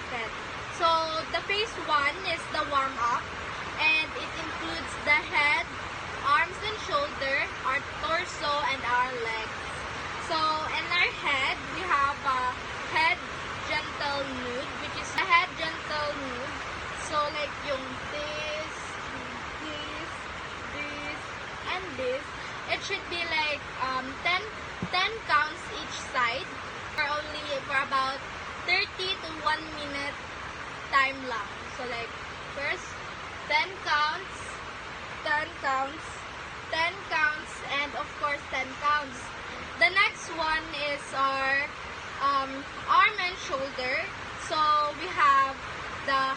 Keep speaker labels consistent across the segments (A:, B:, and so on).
A: method. So the phase 1 is the warm-up, and it includes the head, arms and shoulder, our torso, and our legs. So in our head, we have a head gentle nude, which is a head gentle nude. So like yung this, and this. It should be like 10 counts each side for about 30 to 1 minute time lang. So like first 10 counts, 10 counts, 10 counts, and of course 10 counts. The next one is our arm and shoulder. So we have the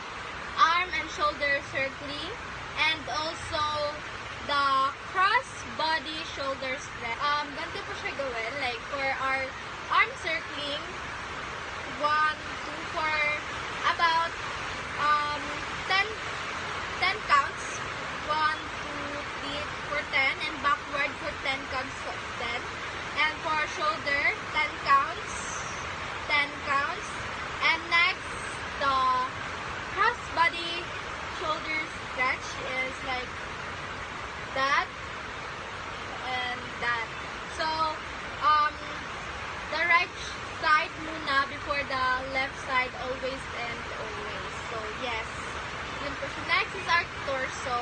A: arm and shoulder circling, and also the cross body shoulder stretch. Ganito po siya gawin. Like for our arm circling, 1, 2, for about 10 counts. 1, 2, 3, for 10, and backward for 10 counts of 10. And for shoulder, 10 counts, 10 counts. And next, the cross body shoulder stretch is like that and that. So the right side muna before the left side, always and always. So yes, yun po siya. Next is our torso.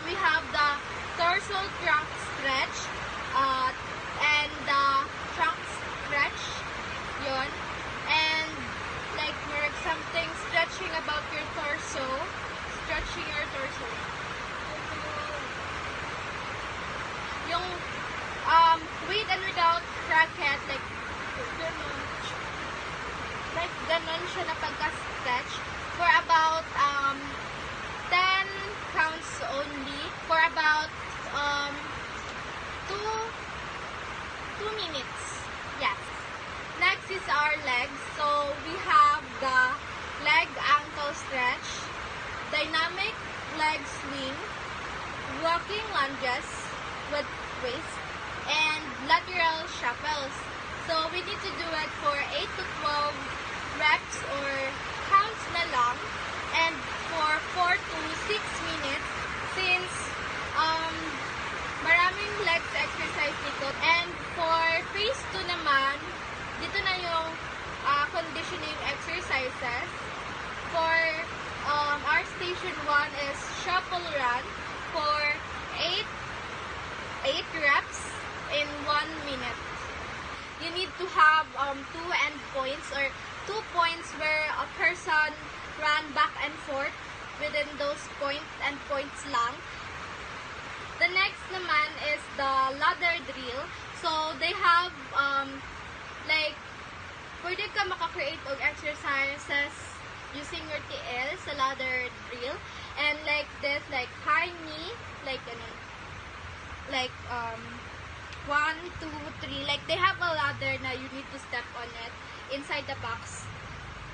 A: We have the torso trunk stretch and the trunk stretch, yun. And like something stretching about your torso, stretching your torso. Yung with and without bracket, like ganon siya na pagka-stretch for about 10 counts only for about 2 minutes. Yes. Next is our legs. So we have the leg ankle stretch, dynamic leg swing, walking lunges with waist, and lateral shuffles. So we need to do it for 8 to 12 reps or counts na lang, and for 4 to 6 minutes since maraming legs exercise dito. And for phase 2 naman, dito na yung conditioning exercises. For our station 1 is shuffle run for 8 reps in 1 minute. You need to have 2 endpoints or 2 points where a person run back and forth within those endpoints lang. The next naman is the ladder drill. So they have like pwede ka maka-create og exercises using your TL sa ladder drill, and like this, like high knee, like like 1, 2, 3, like they have a ladder na you need to step on it inside the box.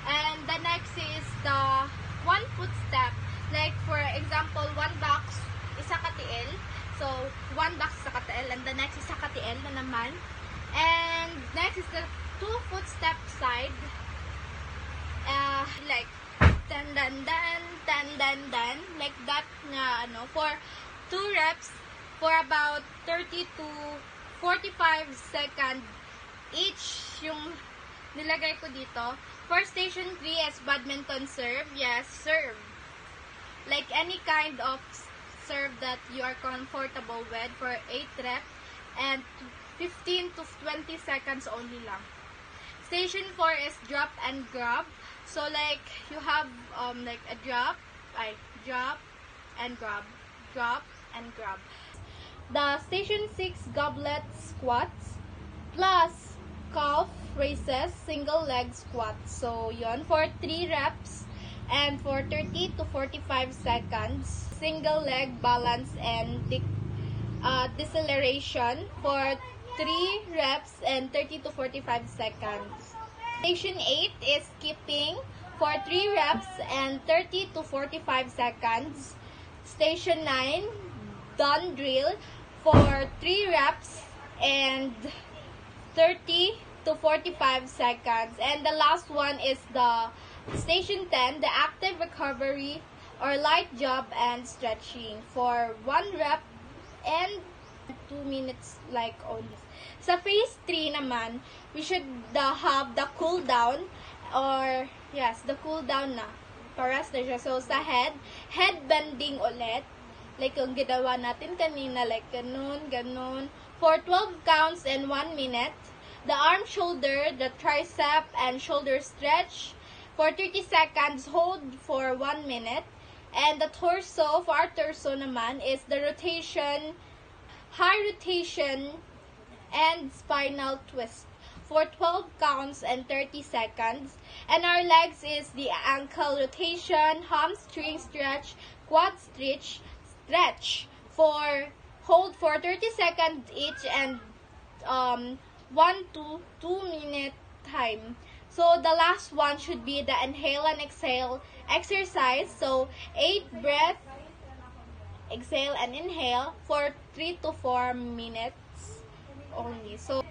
A: And the next is the 1 foot step, like for example 1 box isa ka TL, so 1 box isa ka TL, and the next isa ka TL na naman. And next is the 2 foot step side, like dan dan dan like that na for 2 reps for about 30 to 45 seconds each yung nilagay ko dito. For station 3 is badminton serve. Yes, serve. Like any kind of serve that you are comfortable with for 8 reps and 15 to 20 seconds only lang. Station 4 is drop and grab. So like you have like a drop and grab, drop and grab. The station 6 goblet squats plus calf raises, single leg squats. So yon for 3 reps and for 30 to 45 seconds, single leg balance and deceleration for 3 reps and 30 to 45 seconds. Station 8 is skipping for 3 reps and 30 to 45 seconds. Station 9, done drill for 3 reps and 30 to 45 seconds. And the last one is the Station 10, the active recovery or light jog and stretching for 1 rep and 2 minutes like only. Sa phase 3 naman, we should have the cool down or yes, the cool down na. Paras na siya. So sa head bending ulit. Like yung ginawa natin kanina, like ganun, ganun. For 12 counts and 1 minute. The arm, shoulder, the tricep, and shoulder stretch for 30 seconds. Hold for 1 minute. And the torso, for our torso naman, is the rotation, high rotation, and spinal twist for 12 counts and 30 seconds. And our legs is the ankle rotation, hamstring stretch, quad stretch for hold for 30 seconds each and 1 to 2 minute time. So the last one should be the inhale and exhale exercise. So 8 breath, exhale and inhale for 3 to 4 minutes only. So